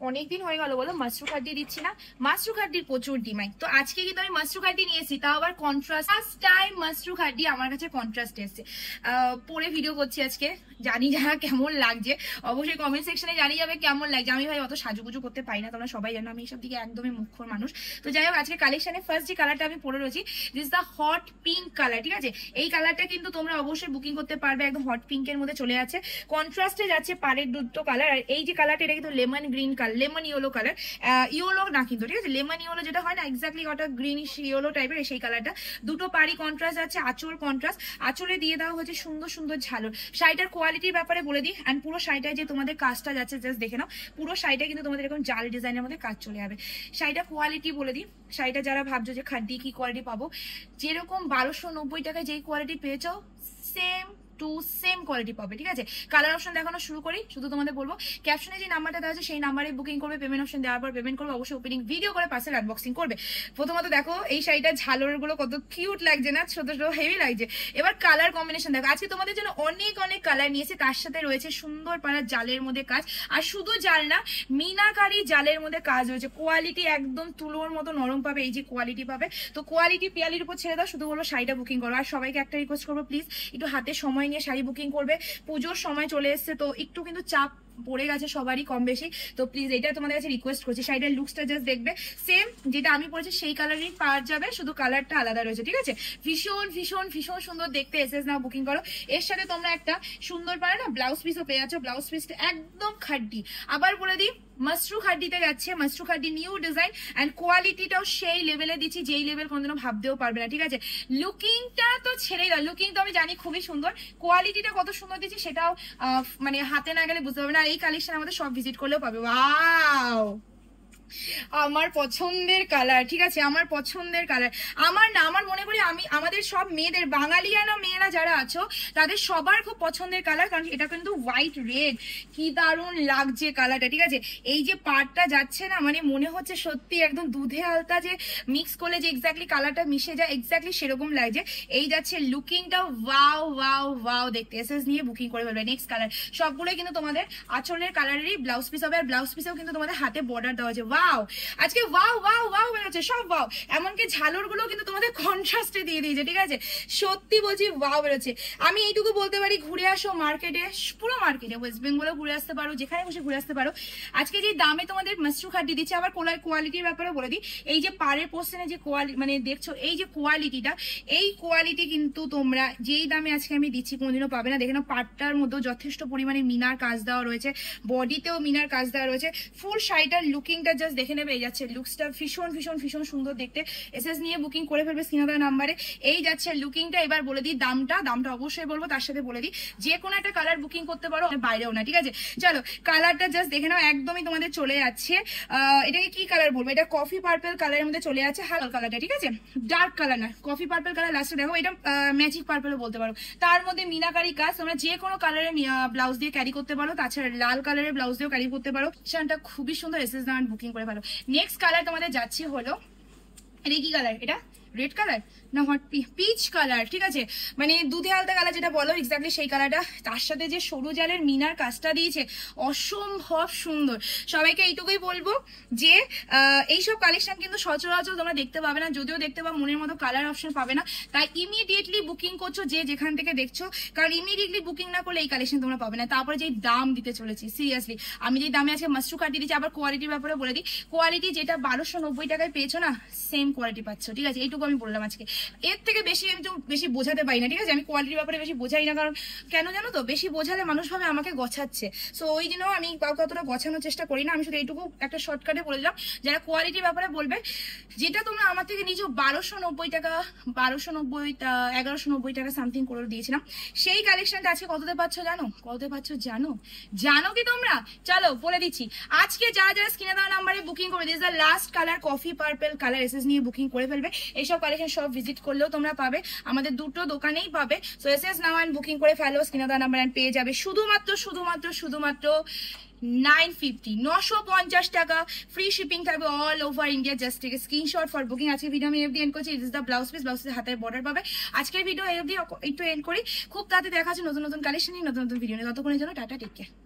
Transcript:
অনেকদিন হয়ে গেল বলো মাশরু খাড্ডি দিচ্ছি না। মাশরু খাড্ডির প্রচুর ডিমান্ড, তো আজকে কিন্তু আমি মাশরু খাড্ডি নিয়েছি, তাও আবার কন্ট্রাস্ট। ফার্স্ট টাইম মাশরু খাড্ডি আমার কাছে কন্ট্রাস্ট এসছে। পরে ভিডিও করছি আজকে, জানি যারা কেমন লাগছে অবশ্যই কমেন্ট সেকশনে জানিয়ে যাবে কেমন লাগছে। আমি ভাই অত সাজুগুজু করতে পারি না, তোমরা সবাই জানো আমি এইসব দিকে একদমই মুখ্যর মানুষ। তো যাই হোক, আজকে কালেকশনে ফার্স্ট যে কালারটা আমি পরে রয়েছি, this the hot pink colour. ঠিক আছে, এই কালারটা কিন্তু তোমরা অবশ্যই বুকিং করতে পারবে, একদম হট পিঙ্কের মধ্যে চলে যাচ্ছে। কন্ট্রাস্টে যাচ্ছে পাড়ের দুটো কালার। আর এই যে কালারটা, এটা কিন্তু lemon green colour, lemon yellow colour, yellow না কিন্তু, ঠিক আছে, লেমন ইয়েলো যেটা হয় না, এক্স্যাক্টলি ওটা গ্রিনিশ ইয়েলো টাইপের সেই কালারটা। দুটো পাড়ি কন্ট্রাস্ট আছে, আঁচল কন্ট্রাস্ট, আঁচলে দিয়ে দেওয়া হচ্ছে সুন্দর সুন্দর ঝালর। শাড়িটার কোয়ালিটির ব্যাপারে বলে দিই, অ্যান্ড পুরো শাড়িটায় যে তোমাদের কাজটা যাচ্ছে জাস্ট দেখে নাও। পুরো শাড়িটা কিন্তু তোমাদের এরকম জাল ডিজাইনের মধ্যে কাজ চলে যাবে। শাড়িটা কোয়ালিটি বলে দিই, শাড়িটা যারা ভাবছো যে খাড্ডি কি কোয়ালিটি পাবো, যেরকম 1290 টাকায় যেই কোয়ালিটি পেয়েছো সেম টু সেম কোয়ালিটি পাবে। ঠিক আছে, কালার অপশন দেখানো শুরু করি। শুধু তোমাদের বলবো, ক্যাপশনে যে নাম্বারটা দেওয়া আছে সেই নাম্বারে বুকিং করবে, পেমেন্ট অপশন দেওয়ার পর পেমেন্ট করবে, অবশ্যই ওপেনিং ভিডিও করে পার্সেল আনবক্সিং করবে। প্রথমত দেখো এই শাড়িটার ঝালর গুলো কত কিউট লাগছে না, ছোট ছোট হেভি লাগছে। এবার কালার কম্বিনেশন দেখো, আজকে তোমাদের জন্য অনেক অনেক কালার নিয়েছি, তার সাথে রয়েছে সুন্দর পাড়ার জালের মধ্যে কাজ। আর শুধু জাল না, মিনাকারি জালের মধ্যে কাজ রয়েছে। কোয়ালিটি একদম তুলোর মতো নরম পাবে, এই যে কোয়ালিটি পাবে। তো কোয়ালিটি পিয়ালির উপর ছেড়ে দাও, শুধু বলবো শাড়িটা বুকিং করো। আর সবাইকে একটা রিকোয়েস্ট করবো, প্লিজ একটু হাতে সময় নিয়ে শাড়ি বুকিং করবে। পুজোর সময় চলে এসছে, তো একটু কিন্তু চাপ পড়ে গেছে সবারই কম বেশি, তো প্লিজ এটা তোমাদের কাছে রিকোয়েস্ট করছি। শাড়িটার লুকসটা জাস্ট দেখবে, সেম যেটা আমি পরেছি সেই কালারই পাওয়া যাবে, শুধু কালারটা আলাদা রয়েছে। ঠিক আছে, ভীষণ ভীষণ ভীষণ সুন্দর দেখতে। এসএস নাও বুকিং করো। এর সাথে তোমরা একটা সুন্দর পারে না ব্লাউজ পিসও পেয়ে যাচ্ছ। ব্লাউজ পিসটা একদম খাড্ডি। আবার বলে দিই, মাশরু খাড্ডিতে যাচ্ছে, মাশরু খাড্ডি নিউ ডিজাইন, অ্যান্ড কোয়ালিটিটাও সেই লেভেলে দিচ্ছি যেই লেভেল কোনোদিনও ভাবতেও পারবে না। ঠিক আছে, লুকিংটা তো ছেড়েই দাও, লুকিং তো আমি জানি খুবই সুন্দর, কোয়ালিটিটা কত সুন্দর দিচ্ছি সেটাও মানে হাতে না গেলে বুঝতে পারবে না। আর এই কালেকশন আমাদের সব ভিজিট করলেও পাবে। ওয়াও, আমার পছন্দের কালার। ঠিক আছে, আমার পছন্দের কালার। আমার না, আমার মনে করি আমি আমাদের সব মেয়েদের, বাঙালিয়ানা মেয়েরা যারা আছো তাদের সবার খুব পছন্দের কালার, কারণ এটা কিন্তু হোয়াইট রেড, কি দারুণ লাগছে কালারটা। ঠিক আছে, এই যে পাড়টা যাচ্ছে না, মানে মনে হচ্ছে সত্যি একদম দুধে আলতা যে মিক্স করলে যে এক্স্যাক্টলি কালারটা মিশে যায়, এক্স্যাক্টলি সেরকম লাগছে। এই যাচ্ছে লুকিংটা, ওয়াও ওয়াও ওয়াও দেখতে। এসএস নিয়ে বুকিং করে ফেলবে। নেক্সট কালার, সবগুলোই কিন্তু তোমাদের আঁচলের কালারেরই ব্লাউজ পিস হবে, আর ব্লাউজ পিসেও কিন্তু তোমাদের হাতে বর্ডার দেওয়া আছে। ওয়াও, আজকে ওয়াও ওয়াও ওয়াও বেরোচ্ছে সব ওয়াও। এমনকি ঝালর গুলো কিন্তু তোমাদের কন্ট্রাস্টে দিয়ে দিয়েছে। ঠিক আছে, সত্যি বলছি ওয়াও বেরোচ্ছে। আমি এইটুকু বলতে পারি, ঘুরে আসো মার্কেটে, পুরো মার্কেটে, ওয়েস্ট বেঙ্গলে ঘুরে আসতে পারো, যেখানে বসে ঘুরে আসতে পারো। আজকে যে দামে তোমাদের মাশরু খাড্ডি দিচ্ছে, আবার কোয়ালিটির ব্যাপারে বলে দিই, এই যে পাড়ের পোর্শনে যে কোয়ালিটি মানে দেখছো, এই যে কোয়ালিটিটা, এই কোয়ালিটি কিন্তু তোমরা যেই দামে আজকে আমি দিচ্ছি কোনোদিনও পাবে না। দেখে নাও, পাড়টার মধ্যেও যথেষ্ট পরিমাণে মিনার কাজ দেওয়া রয়েছে, বডিতেও মিনার কাজ দেওয়া রয়েছে। ফুল শাড়িটার লুকিংটা জাস্ট দেখে নেবে। এই যাচ্ছে লুকসটা ভীষণ ভীষণ ভীষণ সুন্দর দেখতে। এসএস নিয়ে বুকিং করে ফেলবে স্ক্রিনে দেওয়া নাম্বারে। এই যাচ্ছে লুকিংটা। এবার বলে দিই দামটা অবশ্যই বলবো, তার সাথে বলে দিই যে কোনো একটা কালার বুকিং করতে পারো, বাইরেও না। ঠিক আছে, চলো কালারটা জাস্ট দেখে নাও, একদমই তোমাদের চলে যাচ্ছে। এটাকে কি কালার বলবো, এটা কফি পার্পল কালারের মধ্যে চলে যাচ্ছে, হালকা কালারটা। ঠিক আছে, ডার্ক কালার না, কফি পার্পল কালার। লাস্টে দেখো, এটা ম্যাজিক পার্পলও বলতে পারো। তার মধ্যে মিনাকারি কাজ, তোমরা যে কোনো কালারের ব্লাউজ দিয়ে ক্যারি করতে পারো, তাছাড়া লাল কালারের ব্লাউজ দিয়েও ক্যারি করতে পারো। শানটা খুবই সুন্দর। এসএস নাম বুকিং করে ভালো। নেক্সট কালার তোমাদের যাচ্ছে হলো, এটা কি কালার, এটা রেড কালার না হট পিচ কালার। ঠিক আছে, মানে দুধে আলতা কালার যেটা বলো, এক্স্যাক্টলি সেই কালারটা। তার সাথে যে সরু জালের মিনার কাজটা দিয়েছে, অসম্ভব সুন্দর। সবাইকে এইটুকুই বলবো যে এইসব কালেকশন কিন্তু সচরাচর তোমরা দেখতে পাবে না, যদিও দেখতে পাবো মনের মতো কালার অপশন পাবে না। তাই ইমিডিয়েটলি বুকিং করছো যে যেখান থেকে দেখছো, কারণ ইমিডিয়েটলি বুকিং না করলে এই কালেকশন তোমরা পাবে না। তারপরে যেই দাম দিতে চলেছি, সিরিয়াসলি আমি যেই দামে আজকে মাশরু খাড্ডি দিচ্ছি। আবার কোয়ালিটির ব্যাপারে বলে দিই, কোয়ালিটি যেটা 1290 টাকায় পেয়েছো না, সেম কোয়ালিটি পাচ্ছ। ঠিক আছে, এইটুকু আমি বললাম আজকে। এর থেকে বেশি আমি তো বেশি বোঝাতে পারি না। ঠিক আছে, আমি কোয়ালিটির ব্যাপারে বেশি বোঝাই না, কারণ কেন জানো তো, বেশি বোঝালে মানুষ ভাবে আমাকে গছাচ্ছে। সো ওই জন্য আমি কাউকে অতটা গছানোর চেষ্টা করি না। আমি শুধু এইটুকু একটা শর্টকাটে বলে দিলাম, যারা কোয়ালিটির ব্যাপারে বলবে, যেটা তোমরা আমার থেকে নিচে 1290 টাকা, 1190 টাকা সামথিং করে দিয়েছিলাম, সেই কালেকশনটা আজকে কততে পাচ্ছ জানো? কততে পাচ্ছ জানো? জানো কি তোমরা? চলো বলে দিচ্ছি। আজকে যারা যারা স্ক্রিনে দেওয়া নাম্বারে বুকিং করে দিয়েছে, last colour coffee purple colour, SS নিয়ে বুকিং করে ফেলবে। এইসব কালেকশন সব ভিজিট করলেও তোমরা পাবে, আমাদের দুটো দোকানেই পাবে। So SS now and booking করে ফেলো, স্ক্রিনে দেওয়া নাম্বার পেয়ে যাবে শুধুমাত্র 950 টাকা। ফ্রি শিপিং থাকবে all over India. Just take screenshot for booking. আজকে ভিডিও আমি এফডি এন্ড করছি। It is the blouse piece, blouse পিসের হাতের বর্ডার পাবে। আজকের ভিডিও এফডি একটু এন্ড করি। খুব তাড়াতাড়ি দেখা আছে নতুন নতুন কালেকশন নিয়ে, নতুন নতুন ভিডিও নিয়ে। ততক্ষণের জন্য টাটা, টেক কেয়ার।